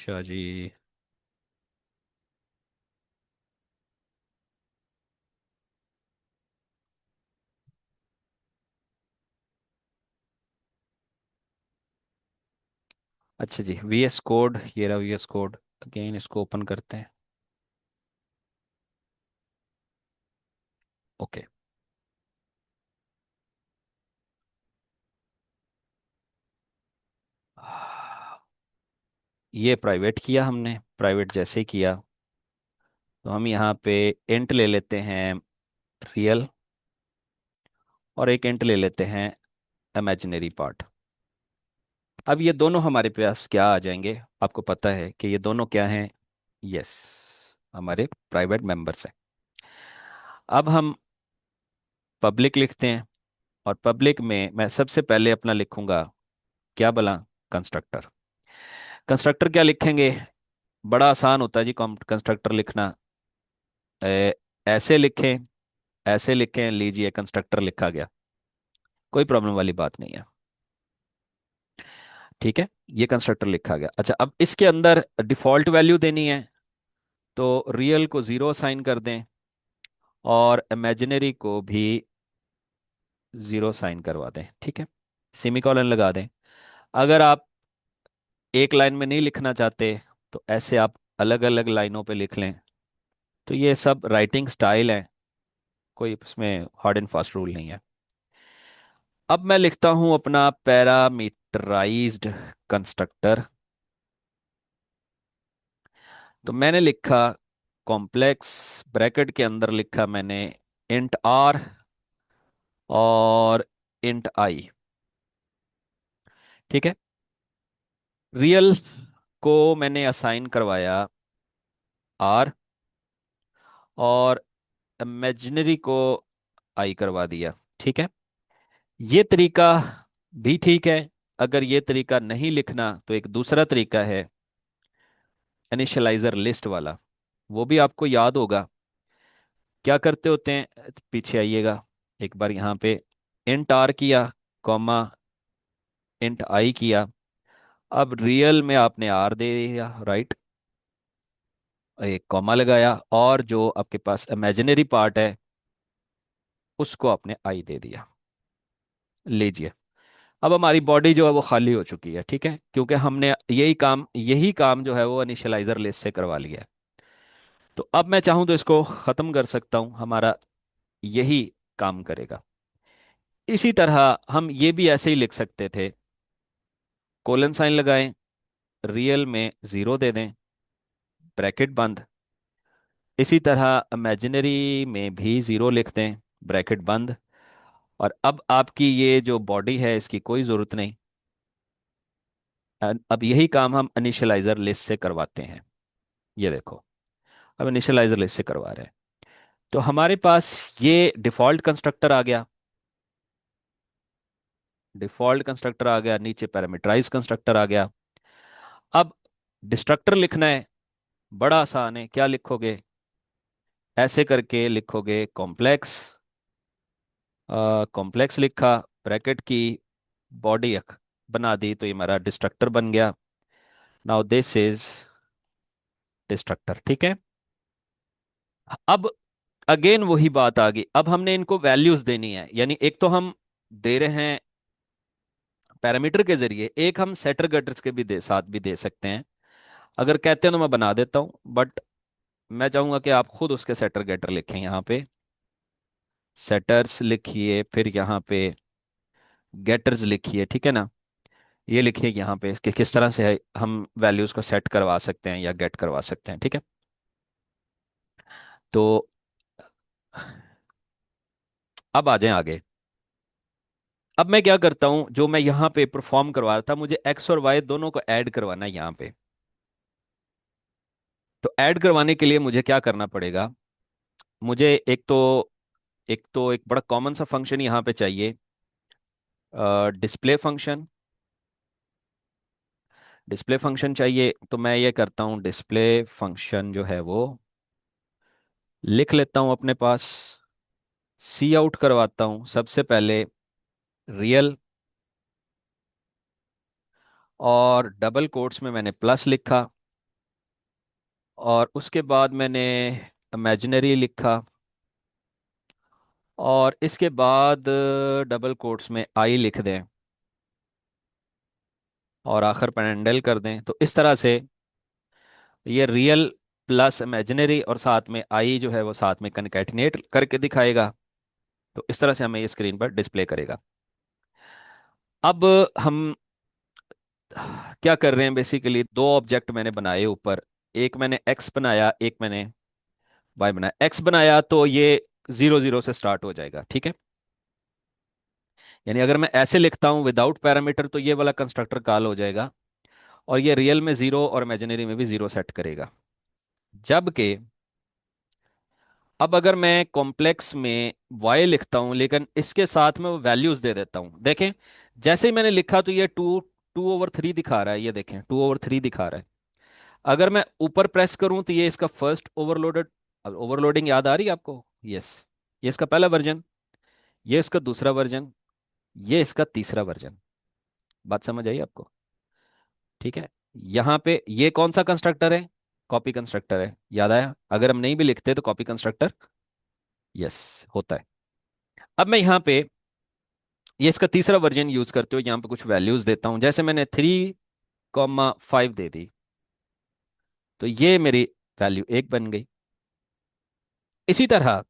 अच्छा जी। अच्छा जी, VS code, ये रहा वीएस कोड। अगेन इसको ओपन करते हैं। ओके। ये प्राइवेट किया हमने, प्राइवेट जैसे ही किया तो हम यहाँ पे इंट ले लेते हैं रियल, और एक इंट ले लेते हैं इमेजिनरी पार्ट। अब ये दोनों हमारे पास क्या आ जाएंगे, आपको पता है कि ये दोनों क्या हैं? यस, हमारे प्राइवेट मेंबर्स हैं। अब हम पब्लिक लिखते हैं, और पब्लिक में मैं सबसे पहले अपना लिखूंगा क्या भला, कंस्ट्रक्टर। कंस्ट्रक्टर क्या लिखेंगे? बड़ा आसान होता है जी कंस्ट्रक्टर लिखना। ए, ऐसे लिखें, ऐसे लिखें, लीजिए कंस्ट्रक्टर लिखा गया। कोई प्रॉब्लम वाली बात नहीं है। ठीक है, ये कंस्ट्रक्टर लिखा गया। अच्छा, अब इसके अंदर डिफॉल्ट वैल्यू देनी है, तो रियल को 0 असाइन कर दें, और इमेजिनरी को भी 0 साइन करवा दें। ठीक है, सेमीकोलन लगा दें। अगर आप एक लाइन में नहीं लिखना चाहते तो ऐसे आप अलग अलग लाइनों पे लिख लें। तो ये सब राइटिंग स्टाइल है, कोई इसमें हार्ड एंड फास्ट रूल नहीं है। अब मैं लिखता हूं अपना पैरामीटराइज्ड कंस्ट्रक्टर। तो मैंने लिखा कॉम्प्लेक्स, ब्रैकेट के अंदर लिखा मैंने इंट आर और इंट आई। ठीक है, रियल को मैंने असाइन करवाया आर, और इमेजिनरी को आई करवा दिया। ठीक है, ये तरीका भी ठीक है। अगर ये तरीका नहीं लिखना तो एक दूसरा तरीका है, इनिशियलाइजर लिस्ट वाला। वो भी आपको याद होगा। क्या करते होते हैं, पीछे आइएगा एक बार, यहाँ पे इंट आर किया, कॉमा इंट आई किया। अब रियल में आपने आर दे दिया, राइट, एक कॉमा लगाया, और जो आपके पास इमेजिनरी पार्ट है उसको आपने आई दे दिया। लीजिए, अब हमारी बॉडी जो है वो खाली हो चुकी है। ठीक है, क्योंकि हमने यही काम जो है वो इनिशियलाइजर लिस्ट से करवा लिया है। तो अब मैं चाहूँ तो इसको ख़त्म कर सकता हूँ, हमारा यही काम करेगा। इसी तरह हम ये भी ऐसे ही लिख सकते थे, कोलन साइन लगाएं, रियल में 0 दे दें, ब्रैकेट बंद। इसी तरह इमेजिनरी में भी 0 लिख दें, ब्रैकेट बंद। और अब आपकी ये जो बॉडी है इसकी कोई ज़रूरत नहीं। अब यही काम हम इनिशियलाइजर लिस्ट से करवाते हैं। ये देखो, अब इनिशियलाइजर लिस्ट से करवा रहे हैं। तो हमारे पास ये डिफॉल्ट कंस्ट्रक्टर आ गया, डिफॉल्ट कंस्ट्रक्टर आ गया, नीचे पैरामीटराइज कंस्ट्रक्टर आ गया। अब डिस्ट्रक्टर लिखना है, बड़ा आसान है। क्या लिखोगे? ऐसे करके लिखोगे कॉम्प्लेक्स, कॉम्प्लेक्स लिखा, ब्रैकेट की बॉडी बना दी, तो ये हमारा डिस्ट्रक्टर बन गया। Now this is destructor. ठीक है, अब अगेन वही बात आ गई। अब हमने इनको वैल्यूज देनी है, यानी एक तो हम दे रहे हैं पैरामीटर के जरिए, एक हम सेटर गेटर्स के भी साथ भी दे सकते हैं। अगर कहते हैं तो मैं बना देता हूँ, बट मैं चाहूंगा कि आप खुद उसके सेटर गेटर लिखें। यहाँ पे सेटर्स लिखिए, फिर यहाँ पे गेटर्स लिखिए। ठीक है ना, ये लिखिए यहाँ पे इसके किस तरह से हम वैल्यूज को सेट करवा सकते हैं या गेट करवा सकते हैं। ठीक है, तो अब आ जाएं आगे। अब मैं क्या करता हूं, जो मैं यहाँ पे परफॉर्म करवा रहा था, मुझे एक्स और वाई दोनों को ऐड करवाना है यहाँ पे। तो ऐड करवाने के लिए मुझे क्या करना पड़ेगा? मुझे एक बड़ा कॉमन सा फंक्शन यहाँ पे चाहिए, डिस्प्ले फंक्शन। डिस्प्ले फंक्शन चाहिए, तो मैं ये करता हूँ, डिस्प्ले फंक्शन जो है वो लिख लेता हूँ अपने पास। सी आउट करवाता हूँ सबसे पहले रियल, और डबल कोट्स में मैंने प्लस लिखा, और उसके बाद मैंने इमेजिनरी लिखा, और इसके बाद डबल कोट्स में आई लिख दें, और आखिर पैरेंडल कर दें। तो इस तरह से ये रियल प्लस इमेजिनरी और साथ में आई जो है वो साथ में कनकैटिनेट करके दिखाएगा। तो इस तरह से हमें ये स्क्रीन पर डिस्प्ले करेगा। अब हम क्या कर रहे हैं, बेसिकली दो ऑब्जेक्ट मैंने बनाए ऊपर। एक मैंने एक्स बनाया, एक मैंने वाई बनाया। एक्स बनाया तो ये 0 0 से स्टार्ट हो जाएगा, ठीक है। यानी अगर मैं ऐसे लिखता हूं विदाउट पैरामीटर तो ये वाला कंस्ट्रक्टर कॉल हो जाएगा, और ये रियल में 0 और इमेजिनरी में भी 0 सेट करेगा। जबकि अब अगर मैं कॉम्प्लेक्स में y लिखता हूं लेकिन इसके साथ में वो वैल्यूज दे देता हूं, देखें जैसे ही मैंने लिखा तो ये 2/3 दिखा रहा है, ये देखें 2/3 दिखा रहा है। अगर मैं ऊपर प्रेस करूं तो ये इसका फर्स्ट ओवरलोडेड, ओवरलोडिंग याद आ रही है आपको? यस, ये इसका पहला वर्जन, ये इसका दूसरा वर्जन, ये इसका तीसरा वर्जन। बात समझ आई आपको? ठीक है। यहाँ पे ये कौन सा कंस्ट्रक्टर है? कॉपी कंस्ट्रक्टर है, याद आया? अगर हम नहीं भी लिखते तो कॉपी कंस्ट्रक्टर यस होता है। अब मैं यहाँ पे ये इसका तीसरा वर्जन यूज करते हुए यहाँ पे कुछ वैल्यूज देता हूँ, जैसे मैंने 3,5 दे दी, तो ये मेरी वैल्यू 1 बन गई। इसी तरह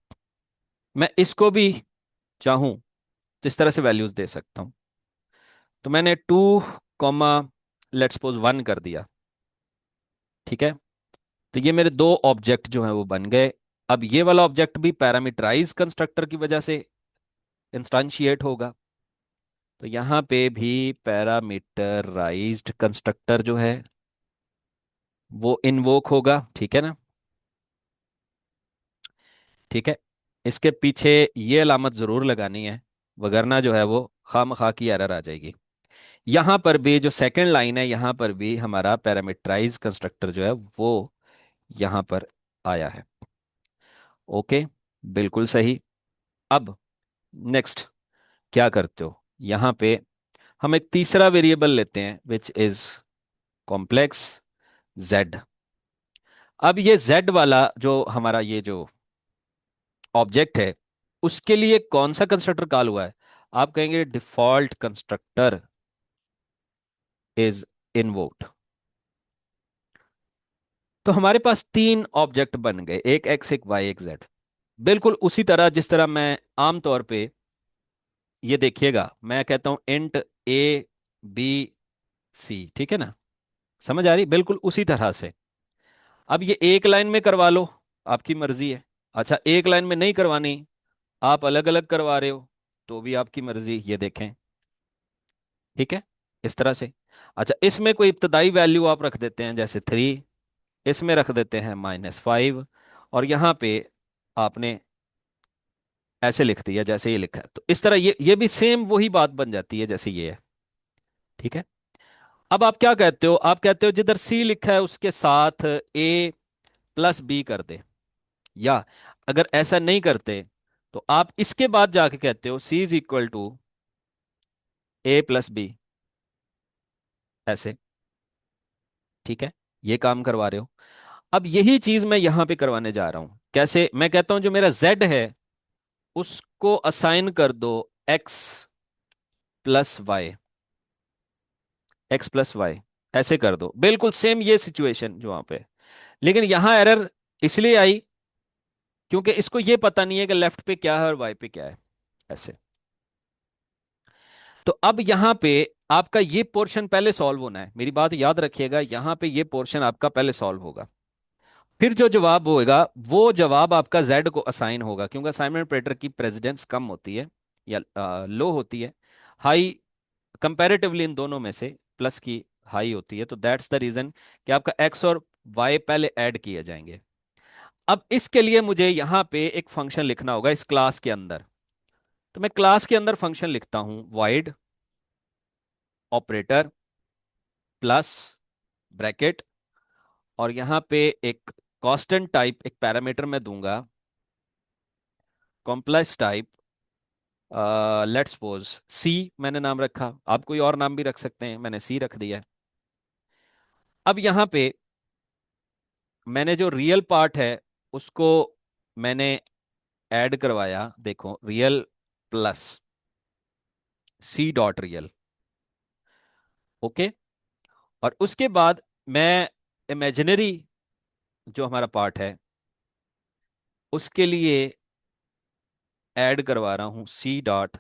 मैं इसको भी चाहूँ तो इस तरह से वैल्यूज दे सकता हूँ। तो मैंने 2, लेट्स सपोज 1 कर दिया, ठीक है। तो ये मेरे दो ऑब्जेक्ट जो हैं वो बन गए। अब ये वाला ऑब्जेक्ट भी पैरामीटराइज कंस्ट्रक्टर की वजह से इंस्टांशिएट होगा। तो यहाँ पे भी पैरामीटराइज्ड कंस्ट्रक्टर जो है वो इन्वोक होगा, ठीक है ना? ठीक है। इसके पीछे ये अलामत जरूर लगानी है, वगरना जो है वो खामखा की एरर आ जाएगी। यहाँ पर भी जो सेकंड लाइन है, यहाँ पर भी हमारा पैरामीटराइज कंस्ट्रक्टर जो है वो यहाँ पर आया है। ओके, बिल्कुल सही। अब नेक्स्ट क्या करते हो, यहाँ पे हम एक तीसरा वेरिएबल लेते हैं विच इज कॉम्प्लेक्स z। अब ये z वाला जो हमारा ये जो ऑब्जेक्ट है उसके लिए कौन सा कंस्ट्रक्टर कॉल हुआ है? आप कहेंगे डिफॉल्ट कंस्ट्रक्टर इज इनवोक्ड। तो हमारे पास तीन ऑब्जेक्ट बन गए, एक एक्स, एक वाई, एक जेड। बिल्कुल उसी तरह जिस तरह मैं आमतौर पे, ये देखिएगा मैं कहता हूं इंट A B C, ठीक है ना? समझ आ रही? बिल्कुल उसी तरह से। अब ये एक लाइन में करवा लो, आपकी मर्जी है। अच्छा, एक लाइन में नहीं करवानी, आप अलग अलग करवा रहे हो, तो भी आपकी मर्जी, ये देखें, ठीक है, इस तरह से। अच्छा, इसमें कोई इब्तदाई वैल्यू आप रख देते हैं जैसे 3, इसमें रख देते हैं -5, और यहाँ पे आपने ऐसे लिख दिया जैसे ये लिखा है। तो इस तरह ये भी सेम वही बात बन जाती है जैसे ये है, ठीक है। अब आप क्या कहते हो? आप कहते हो जिधर सी लिखा है उसके साथ A+B कर दे, या अगर ऐसा नहीं करते तो आप इसके बाद जाके कहते हो C = A+B, ऐसे, ठीक है। ये काम करवा रहे हो। अब यही चीज मैं यहां पे करवाने जा रहा हूं। कैसे? मैं कहता हूं जो मेरा Z है उसको असाइन कर दो X+Y, X+Y, ऐसे कर दो। बिल्कुल सेम ये सिचुएशन जो वहां पे, लेकिन यहां एरर इसलिए आई क्योंकि इसको ये पता नहीं है कि लेफ्ट पे क्या है और वाई पे क्या है, ऐसे। तो अब यहां पे आपका ये पोर्शन पहले सॉल्व होना है, मेरी बात याद रखिएगा, यहां पे ये पोर्शन आपका पहले सॉल्व होगा। फिर जो जवाब होएगा वो जवाब आपका जेड को असाइन होगा, क्योंकि असाइनमेंट ऑपरेटर की प्रेसिडेंस कम होती है या लो होती है, हाई कंपैरेटिवली इन दोनों में से प्लस की हाई होती है। तो दैट्स द रीजन कि आपका एक्स और वाई पहले ऐड किए जाएंगे। अब इसके लिए मुझे यहां पे एक फंक्शन लिखना होगा इस क्लास के अंदर। तो मैं क्लास के अंदर फंक्शन लिखता हूं void ऑपरेटर प्लस ब्रैकेट, और यहां पे एक कांस्टेंट टाइप एक पैरामीटर मैं दूंगा, complex type, let's suppose C मैंने नाम रखा, आप कोई और नाम भी रख सकते हैं, मैंने सी रख दिया है। अब यहां पे मैंने जो रियल पार्ट है उसको मैंने ऐड करवाया, देखो real plus C dot real. Okay. और उसके बाद मैं इमेजिनरी जो हमारा पार्ट है उसके लिए ऐड करवा रहा हूं सी डॉट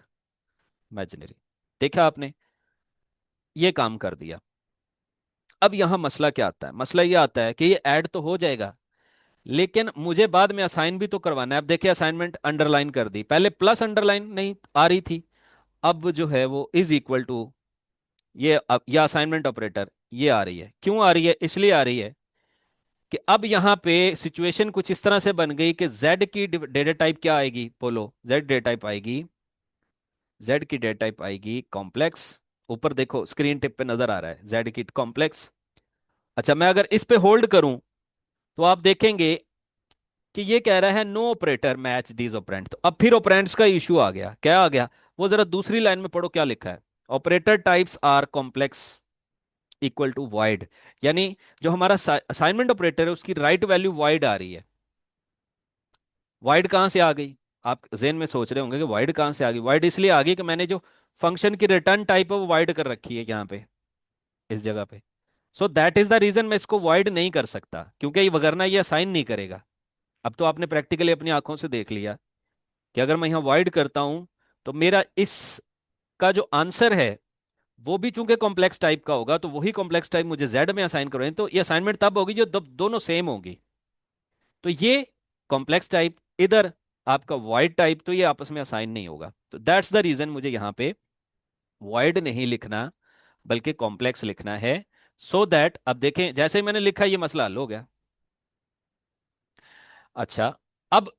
इमेजिनरी। देखा आपने, ये काम कर दिया। अब यहां मसला क्या आता है? मसला ये आता है कि ये ऐड तो हो जाएगा, लेकिन मुझे बाद में असाइन भी तो करवाना है। अब देखिए असाइनमेंट अंडरलाइन कर दी, पहले प्लस अंडरलाइन नहीं आ रही थी, अब जो है वो इज इक्वल टू ये, अब यह असाइनमेंट ऑपरेटर ये आ रही है। क्यों आ रही है? इसलिए आ रही है कि अब यहां पे सिचुएशन कुछ इस तरह से बन गई कि z की डेटा टाइप क्या आएगी? बोलो, z डेटा टाइप आएगी, z की डेटा टाइप आएगी कॉम्प्लेक्स। ऊपर देखो स्क्रीन टिप पे नजर आ रहा है z की कॉम्प्लेक्स। अच्छा, मैं अगर इस पे होल्ड करूं तो आप देखेंगे कि ये कह रहा है no operator match these operand. तो अब फिर ऑपरेंड्स का इशू आ गया। क्या आ गया? वो जरा दूसरी लाइन में पढ़ो क्या लिखा है। Operator types are complex equal to wide. यानी जो हमारा असाइनमेंट ऑपरेटर है उसकी राइट वैल्यू वाइड आ रही है। वाइड कहां से आ गई? आप जेन में सोच रहे होंगे कि वाइड कहां से आ गई। वाइड इसलिए आ गई कि मैंने जो फंक्शन की रिटर्न टाइप है वो वाइड कर रखी है यहाँ पे, इस जगह पे। So that is the reason मैं इसको वाइड नहीं कर सकता, क्योंकि ये वगरना ये असाइन नहीं करेगा। अब तो आपने प्रैक्टिकली अपनी आंखों से देख लिया कि अगर मैं यहाँ वाइड करता हूं तो मेरा इस का जो आंसर है वो भी चूंकि कॉम्प्लेक्स टाइप का होगा, तो वही कॉम्प्लेक्स टाइप मुझे जेड में असाइन करो, तो ये असाइनमेंट तब होगी जो दोनों सेम होगी। तो ये कॉम्प्लेक्स टाइप, इधर आपका वाइड टाइप, तो ये आपस में असाइन नहीं होगा। तो दैट्स द रीजन मुझे यहाँ पे वाइड नहीं लिखना बल्कि कॉम्प्लेक्स लिखना है। सो दैट अब देखें जैसे ही मैंने लिखा ये मसला हल हो गया। अच्छा, अब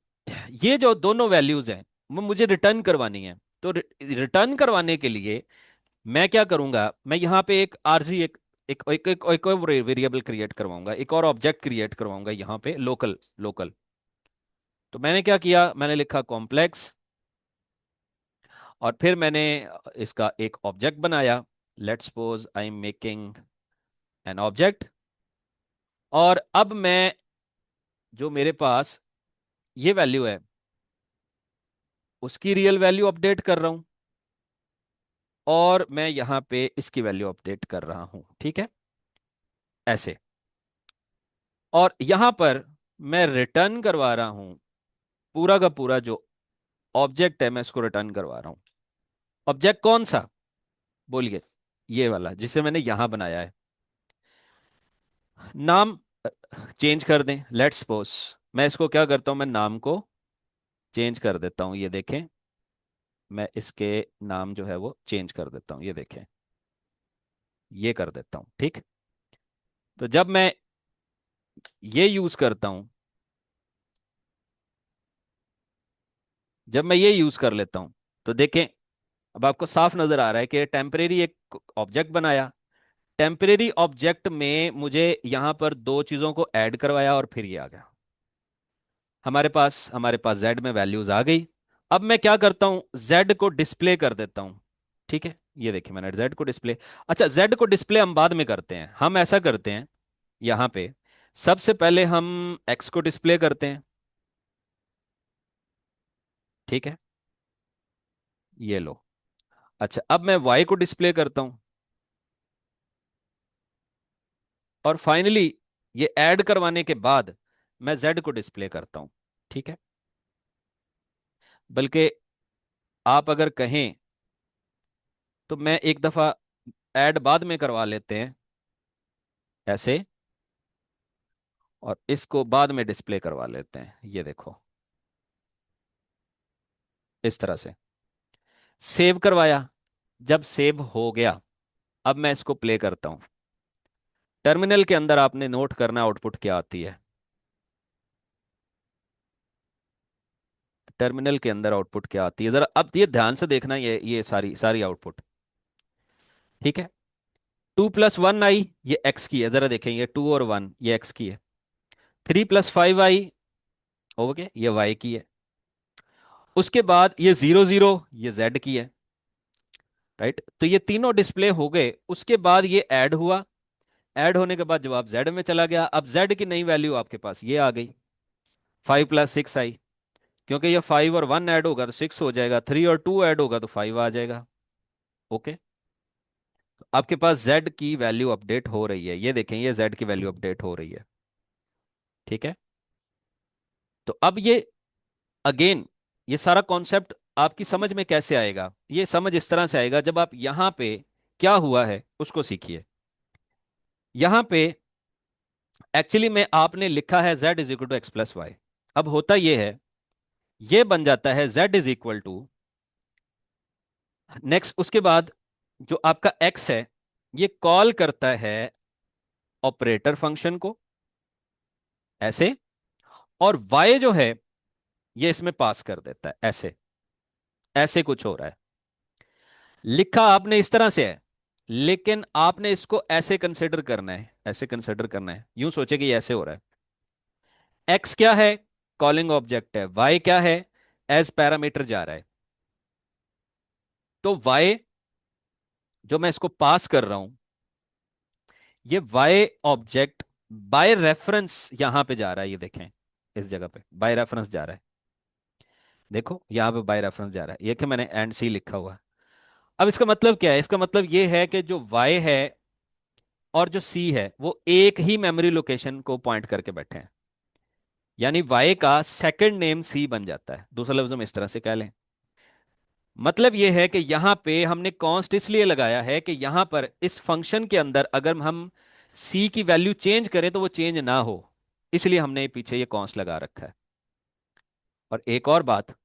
ये जो दोनों वैल्यूज हैं वो मुझे रिटर्न करवानी है। तो रिटर्न करवाने के लिए मैं क्या करूंगा? मैं यहाँ पे एक आरजी एक और वेरिएबल क्रिएट करवाऊंगा, एक और ऑब्जेक्ट क्रिएट करवाऊंगा यहाँ पे लोकल लोकल। तो मैंने क्या किया? मैंने लिखा कॉम्प्लेक्स, और फिर मैंने इसका एक ऑब्जेक्ट बनाया। Let's suppose I am making an object. और अब मैं जो मेरे पास ये वैल्यू है उसकी रियल वैल्यू अपडेट कर रहा हूं, और मैं यहां पे इसकी वैल्यू अपडेट कर रहा हूं। ठीक है, ऐसे। और यहां पर मैं रिटर्न करवा रहा हूं पूरा का पूरा जो ऑब्जेक्ट है, मैं इसको रिटर्न करवा रहा हूं। ऑब्जेक्ट कौन सा? बोलिए, ये वाला जिसे मैंने यहां बनाया है। नाम चेंज कर दें। लेट्स सपोज मैं इसको क्या करता हूं, मैं नाम को चेंज कर देता हूं। ये देखें, मैं इसके नाम जो है वो चेंज कर देता हूं। ये देखें, ये कर देता हूं। ठीक। तो जब मैं ये यूज करता हूं, जब मैं ये यूज कर लेता हूं, तो देखें अब आपको साफ नजर आ रहा है कि टेम्परेरी एक ऑब्जेक्ट बनाया। टेम्परेरी ऑब्जेक्ट में मुझे यहां पर दो चीजों को ऐड करवाया और फिर ये आ गया। हमारे पास z में वैल्यूज आ गई। अब मैं क्या करता हूं, z को डिस्प्ले कर देता हूं। ठीक है, ये देखिए मैंने z को डिस्प्ले। अच्छा, z को डिस्प्ले हम बाद में करते हैं। हम ऐसा करते हैं यहां पे, सबसे पहले हम x को डिस्प्ले करते हैं। ठीक है, ये लो। अच्छा, अब मैं y को डिस्प्ले करता हूं, और फाइनली ये ऐड करवाने के बाद मैं z को डिस्प्ले करता हूं। ठीक है, बल्कि आप अगर कहें तो मैं एक दफा ऐड बाद में करवा लेते हैं ऐसे, और इसको बाद में डिस्प्ले करवा लेते हैं। ये देखो, इस तरह से सेव करवाया। जब सेव हो गया, अब मैं इसको प्ले करता हूं। टर्मिनल के अंदर आपने नोट करना आउटपुट क्या आती है। टर्मिनल के अंदर आउटपुट क्या आती है, जरा अब ये ध्यान से देखना, ये सारी सारी आउटपुट। ठीक है, 2 + 1 आई, ये एक्स की है। जरा देखें, ये 2 और 1 ये एक्स की है। 3 + 5 आई, ओके, ये वाई की है। उसके बाद ये 0 0 ये जेड की है। राइट, तो ये तीनों डिस्प्ले हो गए। उसके बाद ये ऐड हुआ, ऐड होने के बाद जवाब जेड में चला गया। अब जेड की नई वैल्यू आपके पास ये आ गई, 5 + 6 आई। क्योंकि ये 5 और 1 ऐड होगा तो 6 हो जाएगा, 3 और 2 ऐड होगा तो 5 आ जाएगा। ओके, आपके पास z की वैल्यू अपडेट हो रही है, ये देखें, ये z की वैल्यू अपडेट हो रही है। ठीक है, तो अब ये अगेन, ये सारा कॉन्सेप्ट आपकी समझ में कैसे आएगा? ये समझ इस तरह से आएगा जब आप यहां पे क्या हुआ है उसको सीखिए। यहां पे एक्चुअली में आपने लिखा है z = x + y। अब होता यह है, ये बन जाता है z = नेक्स्ट, उसके बाद जो आपका x है ये कॉल करता है ऑपरेटर फंक्शन को ऐसे, और y जो है ये इसमें पास कर देता है ऐसे। ऐसे कुछ हो रहा है, लिखा आपने इस तरह से है, लेकिन आपने इसको ऐसे कंसिडर करना है, ऐसे कंसिडर करना है। यूं सोचे कि ये ऐसे हो रहा है। एक्स क्या है? कॉलिंग ऑब्जेक्ट है। वाई क्या है? एज पैरामीटर जा रहा है। तो वाई जो मैं इसको पास कर रहा हूं, ये वाई ऑब्जेक्ट बाय रेफरेंस यहां पे जा रहा है। ये देखें, इस जगह पे बाय रेफरेंस जा रहा है। देखो यहां पे बाय रेफरेंस जा रहा है, ये कि मैंने एंड सी लिखा हुआ है। अब इसका मतलब क्या है? इसका मतलब ये है कि जो वाई है और जो सी है वो एक ही मेमोरी लोकेशन को पॉइंट करके बैठे हैं। यानी वाई का सेकंड नेम सी बन जाता है। दूसरा लफ्ज हम इस तरह से कह लें, मतलब यह है कि यहां पे हमने कॉन्स्ट इसलिए लगाया है कि यहां पर इस फंक्शन के अंदर अगर हम सी की वैल्यू चेंज करें तो वो चेंज ना हो, इसलिए हमने पीछे ये कॉन्स्ट लगा रखा है। और एक और बात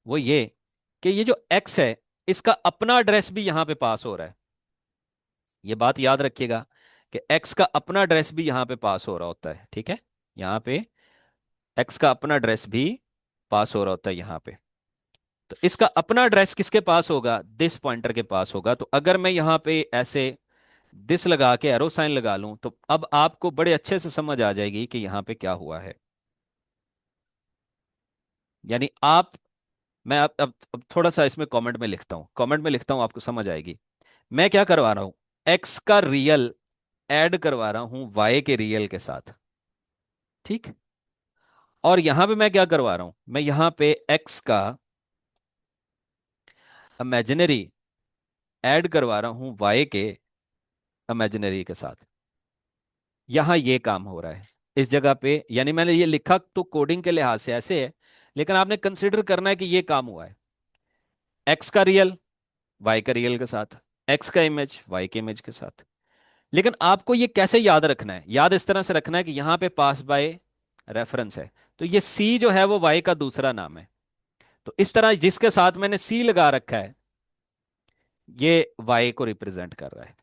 वो ये कि ये जो एक्स है इसका अपना एड्रेस भी यहां पे पास हो रहा है। ये बात याद रखिएगा कि एक्स का अपना एड्रेस भी यहां पे पास हो रहा होता है। ठीक है, यहां पे एक्स का अपना एड्रेस भी पास हो रहा होता है यहां पे। तो इसका अपना एड्रेस किसके पास होगा? दिस पॉइंटर के पास होगा। तो अगर मैं यहां पे ऐसे दिस लगा के एरो साइन लगा लूं तो अब आपको बड़े अच्छे से समझ आ जाएगी कि यहां पे क्या हुआ है। यानी आप, मैं अब थोड़ा सा इसमें कमेंट में लिखता हूं, कमेंट में लिखता हूं, आपको समझ आएगी। मैं क्या करवा रहा हूं? एक्स का रियल ऐड करवा रहा हूं वाई के रियल के साथ। ठीक, और यहां पे मैं क्या करवा रहा हूं? मैं यहां पे एक्स का इमेजिनरी ऐड करवा रहा हूं वाई के इमेजिनरी के साथ। यहां ये काम हो रहा है इस जगह पे। यानी मैंने ये लिखा तो कोडिंग के लिहाज से ऐसे है, लेकिन आपने कंसिडर करना है कि ये काम हुआ है। एक्स का रियल वाई का रियल के साथ, एक्स का इमेज वाई के इमेज के साथ। लेकिन आपको ये कैसे याद रखना है? याद इस तरह से रखना है कि यहां पे पास बाय रेफरेंस है, तो ये सी जो है वो वाई का दूसरा नाम है। तो इस तरह जिसके साथ मैंने सी लगा रखा है ये वाई को रिप्रेजेंट कर रहा है।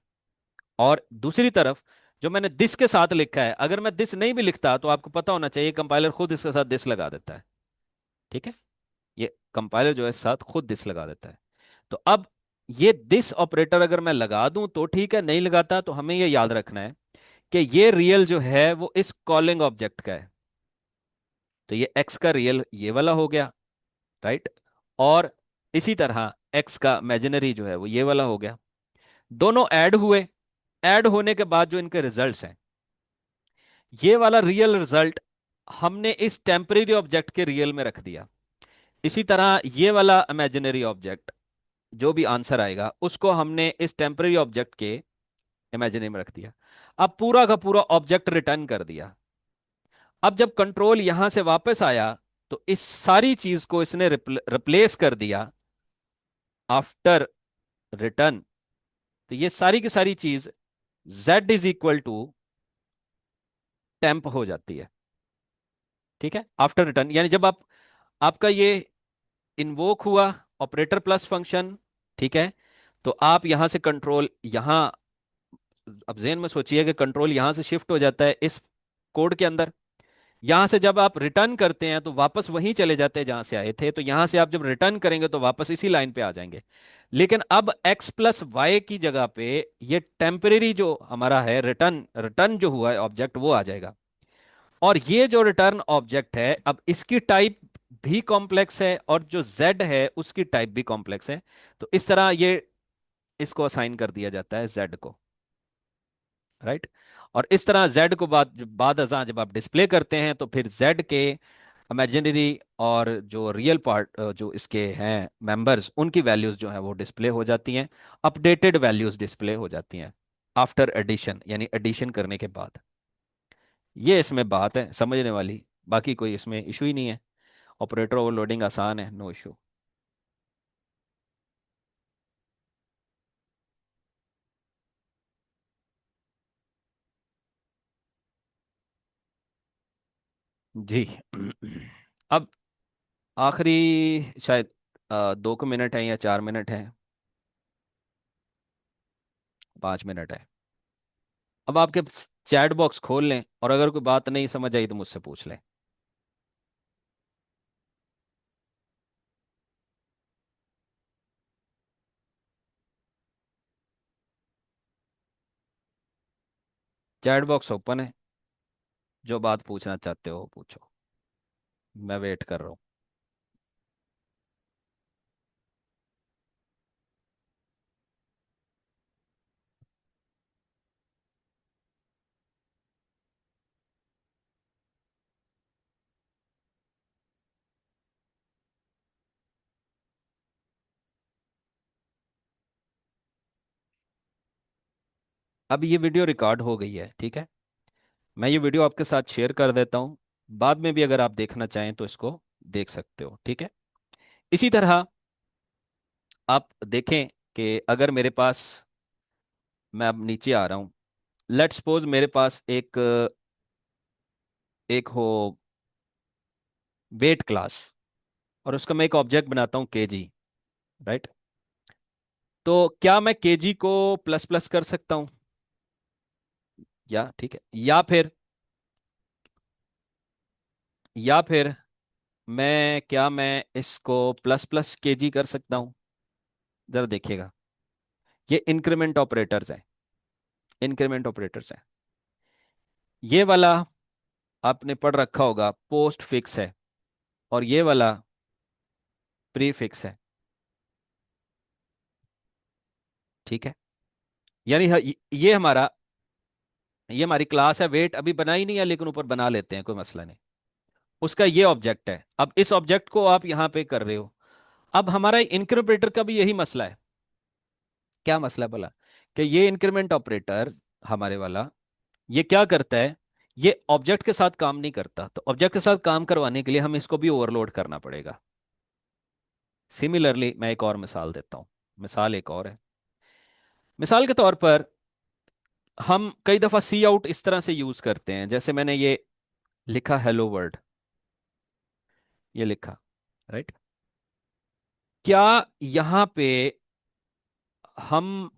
और दूसरी तरफ जो मैंने दिस के साथ लिखा है, अगर मैं दिस नहीं भी लिखता तो आपको पता होना चाहिए कंपाइलर खुद इसके साथ दिस लगा देता है। ठीक है, ये कंपाइलर जो है साथ खुद दिस लगा देता है। तो अब ये दिस ऑपरेटर अगर मैं लगा दूं तो ठीक है, नहीं लगाता तो हमें ये याद रखना है कि ये रियल जो है वो इस कॉलिंग ऑब्जेक्ट का है। तो ये एक्स का रियल ये वाला हो गया, राइट। और इसी तरह एक्स का इमेजिनरी जो है वो ये वाला हो गया। दोनों ऐड हुए, ऐड होने के बाद जो इनके रिजल्ट्स हैं, ये वाला रियल रिजल्ट हमने इस टेम्परेरी ऑब्जेक्ट के रियल में रख दिया। इसी तरह ये वाला इमेजिनरी ऑब्जेक्ट जो भी आंसर आएगा उसको हमने इस टेम्परेरी ऑब्जेक्ट के इमेजिनरी में रख दिया। अब पूरा का पूरा ऑब्जेक्ट रिटर्न कर दिया। अब जब कंट्रोल यहां से वापस आया तो इस सारी चीज को इसने रिप्लेस कर दिया आफ्टर रिटर्न। तो ये सारी की सारी चीज z = टेम्प हो जाती है। ठीक है, आफ्टर रिटर्न यानी जब आप, आपका ये इन्वोक हुआ ऑपरेटर प्लस फंक्शन, ठीक है, तो आप यहां से कंट्रोल यहां, अब जेन में सोचिए कि कंट्रोल यहां से शिफ्ट हो जाता है इस कोड के अंदर। यहां से जब आप रिटर्न करते हैं तो वापस वहीं चले जाते हैं जहां से आए थे। तो यहां से आप जब रिटर्न करेंगे तो वापस इसी लाइन पे आ जाएंगे। लेकिन अब x + y की जगह पे ये टेम्परेरी जो हमारा है रिटर्न, रिटर्न जो हुआ है ऑब्जेक्ट वो आ जाएगा। और ये जो रिटर्न ऑब्जेक्ट है अब इसकी टाइप भी कॉम्प्लेक्स है और जो z है उसकी टाइप भी कॉम्प्लेक्स है। तो इस तरह ये इसको असाइन कर दिया जाता है z को, राइट। और इस तरह जेड को बाद अज़ां जब आप डिस्प्ले करते हैं तो फिर जेड के इमेजिनरी और जो रियल पार्ट जो इसके हैं मेंबर्स, उनकी वैल्यूज जो हैं वो डिस्प्ले हो जाती हैं। अपडेटेड वैल्यूज डिस्प्ले हो जाती हैं आफ्टर एडिशन, यानी एडिशन करने के बाद। ये इसमें बात है समझने वाली, बाकी कोई इसमें इशू ही नहीं है। ऑपरेटर ओवरलोडिंग आसान है, नो इशू। जी। अब आखिरी शायद 2 मिनट है या 4 मिनट है, 5 मिनट है। अब आपके चैट बॉक्स खोल लें और अगर कोई बात नहीं समझ आई तो मुझसे पूछ लें। चैट बॉक्स ओपन है, जो बात पूछना चाहते हो पूछो, मैं वेट कर रहा हूँ। अब ये वीडियो रिकॉर्ड हो गई है, ठीक है। मैं ये वीडियो आपके साथ शेयर कर देता हूँ। बाद में भी अगर आप देखना चाहें तो इसको देख सकते हो, ठीक है। इसी तरह आप देखें कि अगर मेरे पास, मैं अब नीचे आ रहा हूँ, लेट्स सपोज मेरे पास एक हो वेट क्लास, और उसका मैं एक ऑब्जेक्ट बनाता हूँ केजी, राइट। तो क्या मैं केजी को प्लस प्लस कर सकता हूँ? या ठीक है, या फिर मैं इसको प्लस प्लस केजी कर सकता हूँ? जरा देखिएगा, ये इंक्रीमेंट ऑपरेटर्स हैं, इंक्रीमेंट ऑपरेटर्स हैं। ये वाला आपने पढ़ रखा होगा, पोस्ट फिक्स है, और ये वाला प्री फिक्स है, ठीक है। यानी ये हमारी क्लास है, वेट अभी बनाई नहीं है लेकिन ऊपर बना लेते हैं, कोई मसला नहीं। उसका ये ऑब्जेक्ट है, अब इस ऑब्जेक्ट को आप यहां पे कर रहे हो। अब हमारा इंक्रीमेंटर का भी यही मसला है। क्या मसला है बोला, कि ये इंक्रीमेंट ऑपरेटर हमारे वाला, ये क्या करता है, ये ऑब्जेक्ट के साथ काम नहीं करता, तो ऑब्जेक्ट के साथ काम करवाने के लिए हम इसको भी ओवरलोड करना पड़ेगा। सिमिलरली मैं एक और मिसाल देता हूं, मिसाल एक और है। मिसाल के तौर पर हम कई दफा सी आउट इस तरह से यूज करते हैं, जैसे मैंने ये लिखा हेलो वर्ल्ड, ये लिखा, राइट। क्या यहां पे हम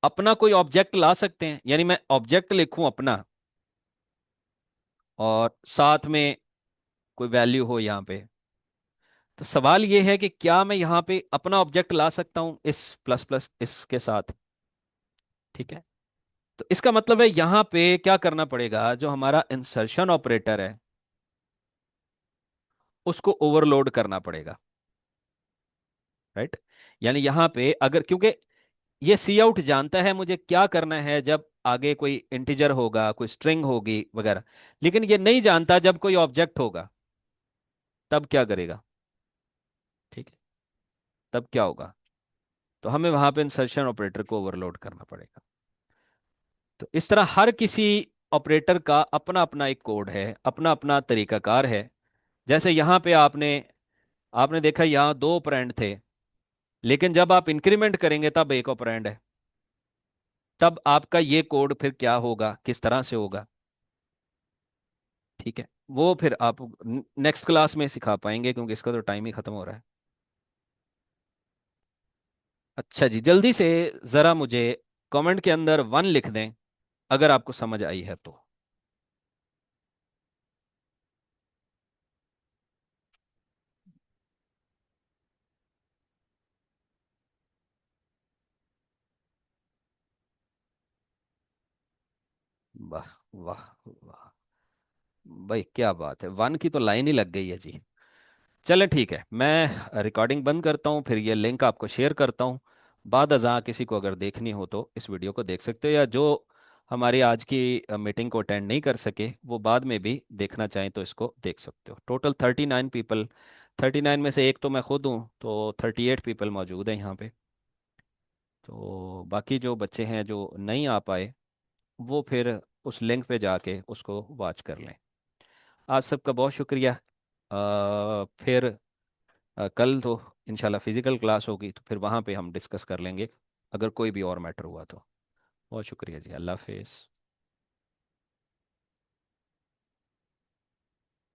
अपना कोई ऑब्जेक्ट ला सकते हैं? यानी मैं ऑब्जेक्ट लिखूं अपना, और साथ में कोई वैल्यू हो यहां पे। तो सवाल ये है कि क्या मैं यहां पे अपना ऑब्जेक्ट ला सकता हूं इस प्लस प्लस इसके साथ, ठीक है। तो इसका मतलब है यहां पे क्या करना पड़ेगा, जो हमारा इंसर्शन ऑपरेटर है उसको ओवरलोड करना पड़ेगा, राइट। यानी यहां पे अगर, क्योंकि ये सी आउट जानता है मुझे क्या करना है जब आगे कोई इंटीजर होगा, कोई स्ट्रिंग होगी वगैरह, लेकिन ये नहीं जानता जब कोई ऑब्जेक्ट होगा तब क्या करेगा, ठीक है, तब क्या होगा। तो हमें वहां पे इंसर्शन ऑपरेटर को ओवरलोड करना पड़ेगा। तो इस तरह हर किसी ऑपरेटर का अपना अपना एक कोड है, अपना अपना तरीकाकार है। जैसे यहाँ पे आपने आपने देखा यहाँ दो ऑपरेंड थे, लेकिन जब आप इंक्रीमेंट करेंगे तब एक ऑपरेंड है। तब आपका ये कोड फिर क्या होगा, किस तरह से होगा, ठीक है। वो फिर आप नेक्स्ट क्लास में सिखा पाएंगे, क्योंकि इसका तो टाइम ही खत्म हो रहा है। अच्छा जी, जल्दी से ज़रा मुझे कमेंट के अंदर 1 लिख दें अगर आपको समझ आई है तो। वाह, वाह, वाह, भाई क्या बात है, 1 की तो लाइन ही लग गई है जी। चलें ठीक है, मैं रिकॉर्डिंग बंद करता हूँ, फिर ये लिंक आपको शेयर करता हूँ। बाद अज़ां किसी को अगर देखनी हो तो इस वीडियो को देख सकते हो, या जो हमारी आज की मीटिंग को अटेंड नहीं कर सके, वो बाद में भी देखना चाहें तो इसको देख सकते हो। टोटल 39 पीपल, 39 में से एक तो मैं खुद हूँ, तो 38 पीपल मौजूद हैं यहाँ पे। तो बाकी जो बच्चे हैं जो नहीं आ पाए, वो फिर उस लिंक पे जाके उसको वॉच कर लें। आप सबका बहुत शुक्रिया। फिर कल तो इंशाल्लाह फिज़िकल क्लास होगी, तो फिर वहाँ पे हम डिस्कस कर लेंगे अगर कोई भी और मैटर हुआ तो। बहुत शुक्रिया जी, अल्लाह हाफिज़।